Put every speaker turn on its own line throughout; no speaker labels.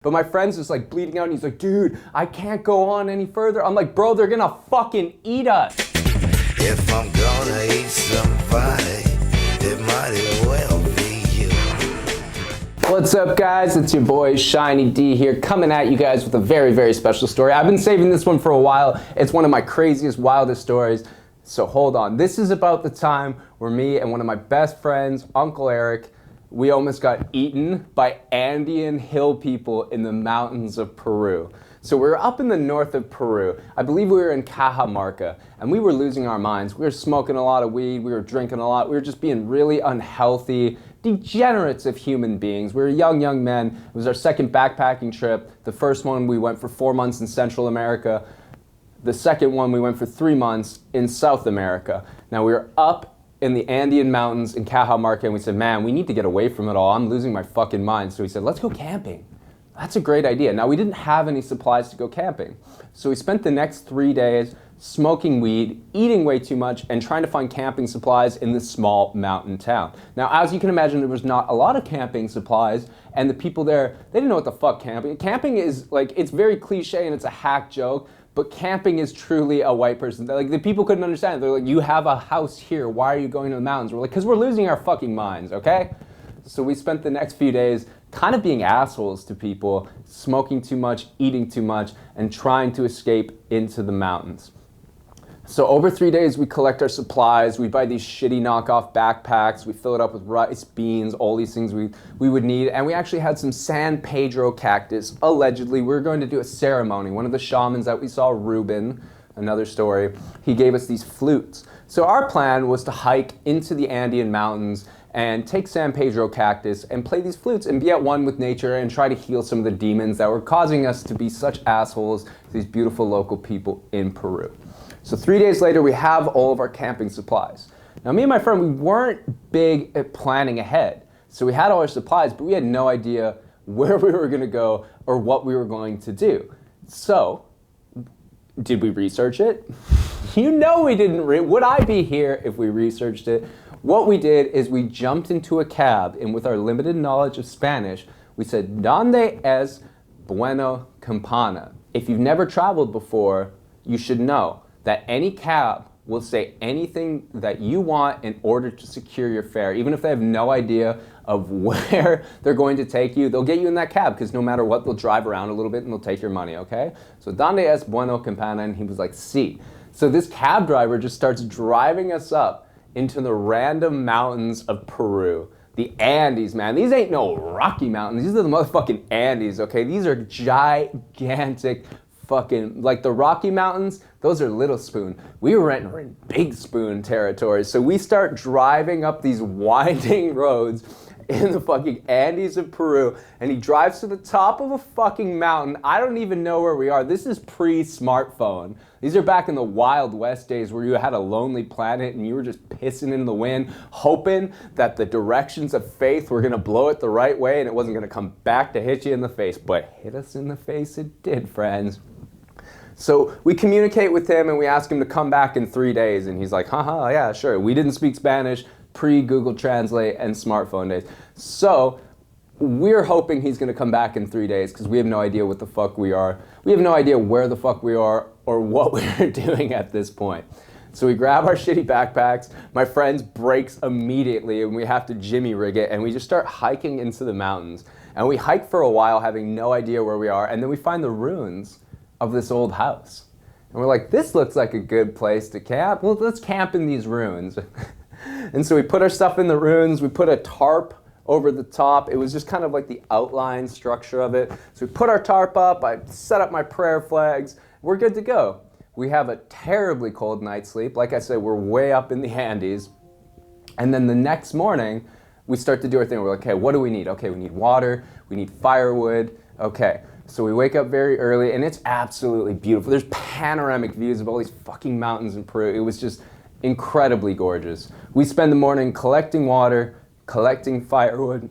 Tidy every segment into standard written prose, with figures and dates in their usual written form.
But my friend's just like bleeding out and he's like, dude, I can't go on any further. I'm like, bro, they're gonna fucking eat us.
If I'm gonna eat somebody, it might as well be you.
What's up, guys? It's your boy Shiney D here, coming at you guys with a very, very special story. I've been saving this one for a while. It's one of my craziest, wildest stories. So hold on. This is about the time where me and one of my best friends, Uncle Eric, we almost got eaten by Andean hill people in the mountains of Peru. So we were up in the north of Peru. I believe we were in Cajamarca, and we were losing our minds. We were smoking a lot of weed, we were drinking a lot, we were just being really unhealthy, degenerates of human beings. We were young men. It was our second backpacking trip. The first one we went for 4 months in Central America. The second one we went for 3 months in South America. Now we were up in the Andean mountains in Cajamarca, and we said, man, we need to get away from it all. I'm losing my fucking mind. So we said, let's go camping. That's a great idea. Now we didn't have any supplies to go camping. So we spent the next 3 days smoking weed, eating way too much, and trying to find camping supplies in this small mountain town. Now, as you can imagine, there was not a lot of camping supplies, and the people there, they didn't know what the fuck camping is. Like, it's very cliche and it's a hack joke, but camping is truly a white person. Like, the people couldn't understand it. They're like, you have a house here. Why are you going to the mountains? We're like, because we're losing our fucking minds, okay? So we spent the next few days kind of being assholes to people, smoking too much, eating too much, and trying to escape into the mountains. So over 3 days, we collect our supplies. We buy these shitty knockoff backpacks. We fill it up with rice, beans, all these things we would need. And we actually had some San Pedro cactus. Allegedly, we were going to do a ceremony. One of the shamans that we saw, Ruben, another story, he gave us these flutes. So our plan was to hike into the Andean mountains and take San Pedro cactus and play these flutes and be at one with nature and try to heal some of the demons that were causing us to be such assholes to these beautiful local people in Peru. So 3 days later, we have all of our camping supplies. Now, me and my friend, we weren't big at planning ahead. So we had all our supplies, but we had no idea where we were gonna go or what we were going to do. So, did we research it? You know we didn't. Would I be here if we researched it? What we did is we jumped into a cab, and with our limited knowledge of Spanish, we said, "Donde es bueno campana?" If you've never traveled before, you should know that any cab will say anything that you want in order to secure your fare. Even if they have no idea of where they're going to take you, they'll get you in that cab, because no matter what, they'll drive around a little bit and they'll take your money, okay? So, "Donde es bueno campana?" And he was like, "Sí." So this cab driver just starts driving us up into the random mountains of Peru. The Andes, man. These ain't no Rocky Mountains. These are the motherfucking Andes, okay? These are gigantic fucking, like the Rocky Mountains, those are Little Spoon. We were in Big Spoon territory. So we start driving up these winding roads in the fucking Andes of Peru, and he drives to the top of a fucking mountain. I don't even know where we are. This is pre-smartphone. These are back in the Wild West days where you had a lonely planet and you were just pissing in the wind, hoping that the directions of faith were gonna blow it the right way and it wasn't gonna come back to hit you in the face. But hit us in the face it did, friends. So we communicate with him and we ask him to come back in 3 days, and he's like, haha, yeah, sure. We didn't speak Spanish, pre-Google Translate and smartphone days. So we're hoping he's gonna come back in 3 days, because we have no idea what the fuck we are. We have no idea where the fuck we are or what we're doing at this point. So we grab our shitty backpacks, my friend's brakes immediately, and we have to jimmy rig it, and we just start hiking into the mountains. And we hike for a while having no idea where we are, and then we find the ruins of this old house. And we're like, this looks like a good place to camp. Well, let's camp in these ruins. And so we put our stuff in the ruins, we put a tarp over the top. It was just kind of like the outline structure of it. So we put our tarp up, I set up my prayer flags, we're good to go. We have a terribly cold night's sleep. Like I said, we're way up in the Andes. And then the next morning, we start to do our thing. We're like, okay, what do we need? Okay, we need water, we need firewood. Okay, so we wake up very early, and it's absolutely beautiful. There's panoramic views of all these fucking mountains in Peru. It was just incredibly gorgeous. We spend the morning collecting water, collecting firewood,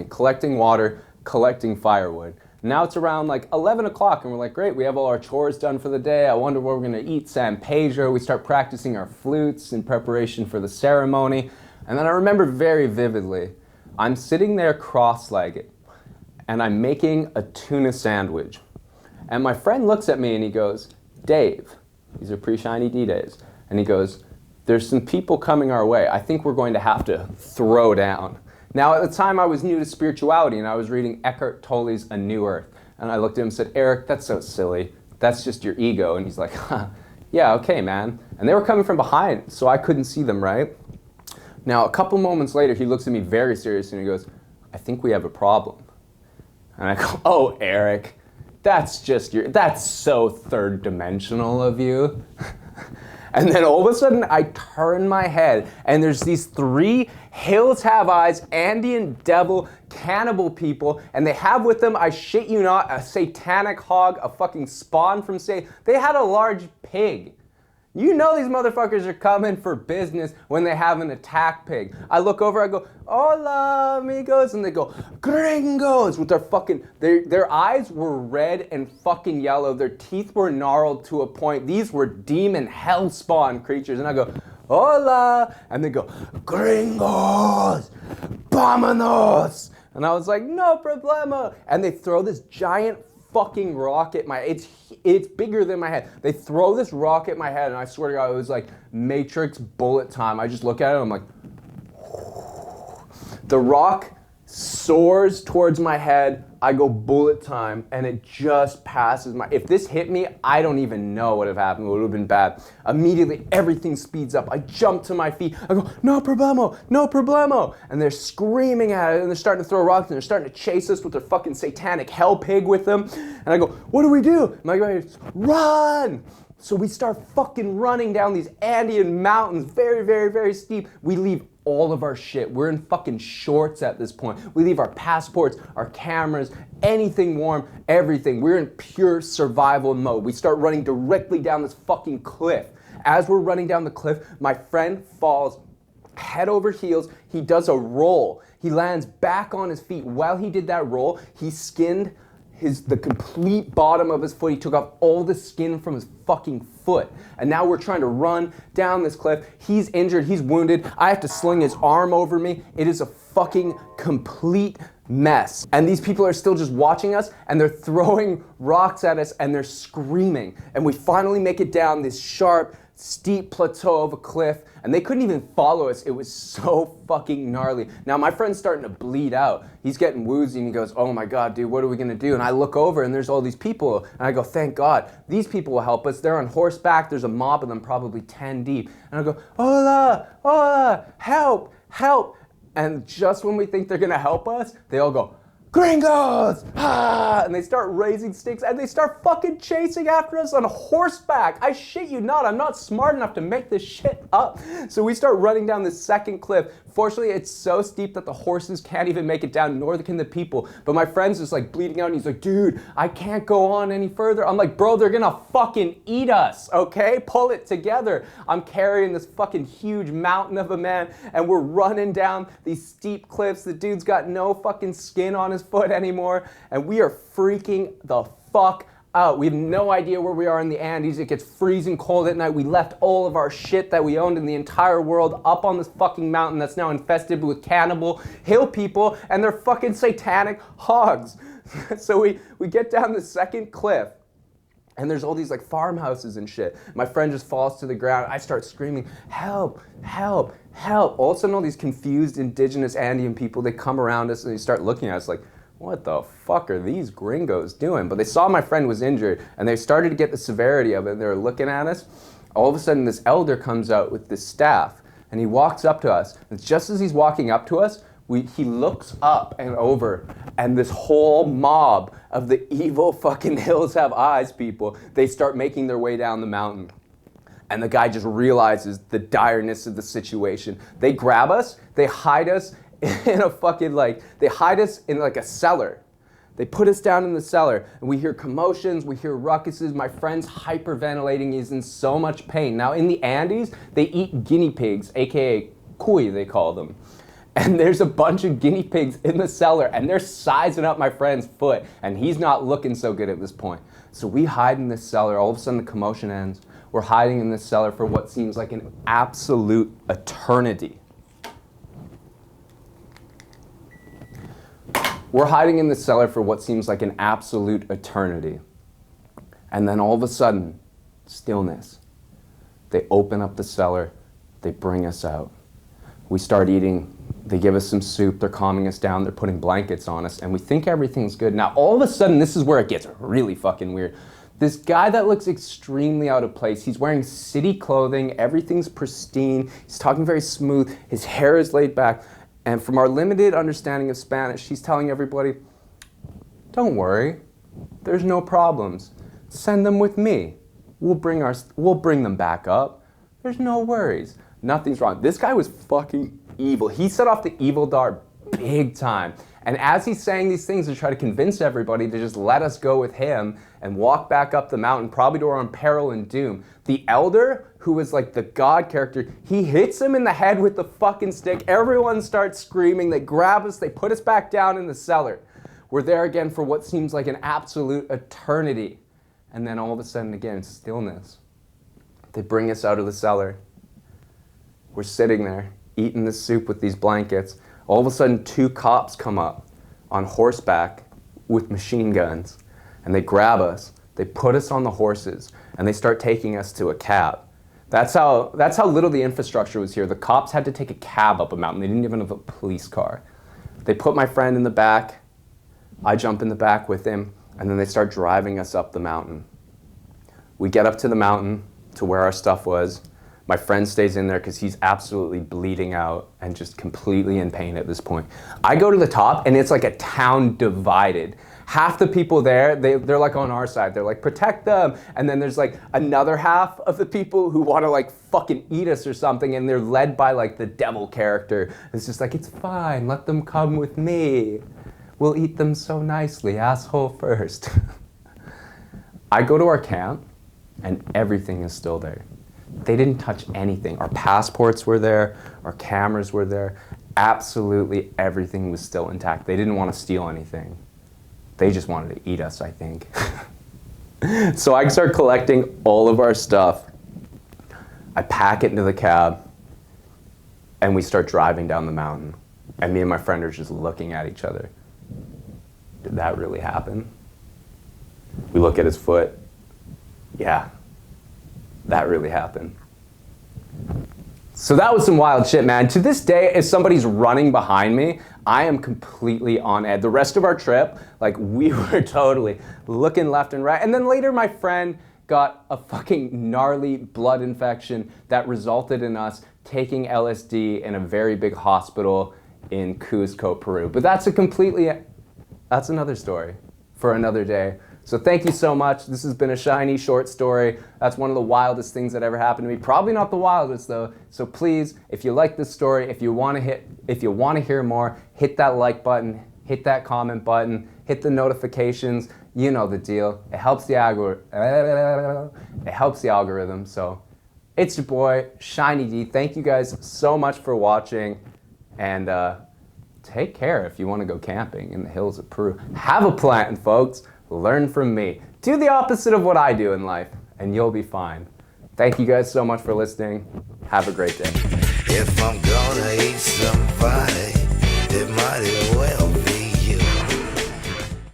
collecting water, collecting firewood. Now it's around like 11 o'clock, and we're like, great, we have all our chores done for the day. I wonder where we're gonna eat San Pedro. We start practicing our flutes in preparation for the ceremony. And then I remember very vividly, I'm sitting there cross-legged, and I'm making a tuna sandwich. And my friend looks at me and he goes, Dave, these are pre-Shiny D days, and he goes, there's some people coming our way. I think we're going to have to throw down. Now, at the time, I was new to spirituality, and I was reading Eckhart Tolle's A New Earth. And I looked at him and said, Eric, that's so silly. That's just your ego. And he's like, huh, yeah, okay, man. And they were coming from behind, so I couldn't see them, right? Now, a couple moments later, he looks at me very seriously, and he goes, I think we have a problem. And I go, oh, Eric, that's so third dimensional of you. And then all of a sudden, I turn my head, and there's these 3 Hills Have Eyes, Andean devil, cannibal people, and they have with them, I shit you not, a satanic hog, a fucking spawn from Satan. They had a large pig. You know these motherfuckers are coming for business when they have an attack pig. I look over, I go, hola, amigos, and they go, gringos, with their eyes were red and fucking yellow. Their teeth were gnarled to a point. These were demon hell spawn creatures. And I go, hola, and they go, gringos, vámonos. And I was like, no problema. And they throw this giant fucking rock at my, it's bigger than my head. They throw this rock at my head, and I swear to God, it was like Matrix bullet time. I just look at it, I'm like, the rock soars towards my head. I go bullet time, and it just passes my, if this hit me, I don't even know what would have happened. It would have been bad. Immediately, everything speeds up. I jump to my feet. I go, no problemo, no problemo. And they're screaming at it, and they're starting to throw rocks, and they're starting to chase us with their fucking satanic hell pig with them. And I go, what do we do? And my guy goes, run! So we start fucking running down these Andean mountains, very, very, very steep. We leave all of our shit. We're in fucking shorts at this point. We leave our passports, our cameras, anything warm, everything. We're in pure survival mode. We start running directly down this fucking cliff. As we're running down the cliff, my friend falls head over heels. He does a roll. He lands back on his feet. While he did that roll, he skinned the complete bottom of his foot. He took off all the skin from his fucking foot. And now we're trying to run down this cliff. He's injured, he's wounded. I have to sling his arm over me. It is a fucking complete mess. And these people are still just watching us, and they're throwing rocks at us, and they're screaming. And we finally make it down this sharp, steep plateau of a cliff, and they couldn't even follow us. It was so fucking gnarly. Now my friend's starting to bleed out. He's getting woozy, and he goes, oh my God, dude, what are we gonna do? And I look over, and there's all these people, and I go, thank God, these people will help us. They're on horseback. There's a mob of them, probably 10 deep. And I go, hola, hola, help, help. And just when we think they're gonna help us, they all go, gringos! Ah! And they start raising sticks, and they start fucking chasing after us on horseback. I shit you not, I'm not smart enough to make this shit up. So we start running down this second cliff. Fortunately, it's so steep that the horses can't even make it down, nor can the people. But my friend's just like bleeding out, and he's like, dude, I can't go on any further. I'm like, bro, they're gonna fucking eat us, okay? Pull it together. I'm carrying this fucking huge mountain of a man, and we're running down these steep cliffs. The dude's got no fucking skin on his foot anymore, and we are freaking the fuck out. We have no idea where we are in the Andes. It gets freezing cold at night. We left all of our shit that we owned in the entire world up on this fucking mountain that's now infested with cannibal hill people and their fucking satanic hogs. So we get down the second cliff, and there's all these like farmhouses and shit. My friend just falls to the ground. I start screaming, help, help, help. All of a sudden, all these confused indigenous Andean people, they come around us and they start looking at us like, what the fuck are these gringos doing? But they saw my friend was injured, and they started to get the severity of it, and they were looking at us. All of a sudden, this elder comes out with this staff, and he walks up to us. And just as he's walking up to us, he looks up and over, and this whole mob of the evil fucking Hills Have Eyes people, they start making their way down the mountain. And the guy just realizes the direness of the situation. They grab us, they hide us in a fucking they hide us in like a cellar. They put us down in the cellar, and we hear commotions, we hear ruckuses. My friend's hyperventilating, he's in so much pain. Now in the Andes, they eat guinea pigs, AKA cuy they call them. And there's a bunch of guinea pigs in the cellar, and they're sizing up my friend's foot, and he's not looking so good at this point. So we hide in this cellar. All of a sudden the commotion ends. We're hiding in this cellar for what seems like an absolute eternity. We're hiding in the cellar for what seems like an absolute eternity. And then all of a sudden, stillness. They open up the cellar, they bring us out. We start eating, they give us some soup, they're calming us down, they're putting blankets on us, and we think everything's good. Now, all of a sudden, this is where it gets really fucking weird. This guy that looks extremely out of place, he's wearing city clothing, everything's pristine, he's talking very smooth, his hair is laid back, and from our limited understanding of Spanish, he's telling everybody, don't worry, there's no problems. Send them with me. We'll bring them back up. There's no worries. Nothing's wrong. This guy was fucking evil. He set off the evil dart big time. And as he's saying these things to try to convince everybody to just let us go with him and walk back up the mountain, probably to our own peril and doom, the elder, who was like the god character, he hits him in the head with the fucking stick. Everyone starts screaming. They grab us. They put us back down in the cellar. We're there again for what seems like an absolute eternity. And then all of a sudden, again, stillness. They bring us out of the cellar. We're sitting there, eating the soup with these blankets. All of a sudden, 2 cops come up on horseback with machine guns. And they grab us, they put us on the horses, and they start taking us to a cab. That's how little the infrastructure was here. The cops had to take a cab up a mountain. They didn't even have a police car. They put my friend in the back. I jump in the back with him. And then they start driving us up the mountain. We get up to the mountain to where our stuff was. My friend stays in there because he's absolutely bleeding out and just completely in pain at this point. I go to the top and it's like a town divided. Half the people there, they're like on our side. They're like, protect them. And then there's like another half of the people who want to like fucking eat us or something, and they're led by like the devil character. It's just like, it's fine, let them come with me. We'll eat them so nicely, asshole first. I go to our camp, and everything is still there. They didn't touch anything. Our passports were there, our cameras were there. Absolutely everything was still intact. They didn't want to steal anything. They just wanted to eat us, I think. So I start collecting all of our stuff. I pack it into the cab, and we start driving down the mountain. And me and my friend are just looking at each other. Did that really happen? We look at his foot. Yeah, that really happened. So that was some wild shit, man. To this day, if somebody's running behind me, I am completely on edge. The rest of our trip, like, we were totally looking left and right. And then later, my friend got a fucking gnarly blood infection that resulted in us taking LSD in a very big hospital in Cusco, Peru. But that's another story for another day. So thank you so much. This has been a Shiney short story. That's one of the wildest things that ever happened to me. Probably not the wildest though. So please, if you like this story, if you want to hear more, hit that like button, hit that comment button, hit the notifications. You know the deal. It helps the algorithm. So it's your boy Shiney D. Thank you guys so much for watching, and take care if you want to go camping in the hills of Peru. Have a plan, folks. Learn from me. Do the opposite of what I do in life, and you'll be fine. Thank you guys so much for listening. Have a great day.
If I'm gonna eat somebody, it might as well.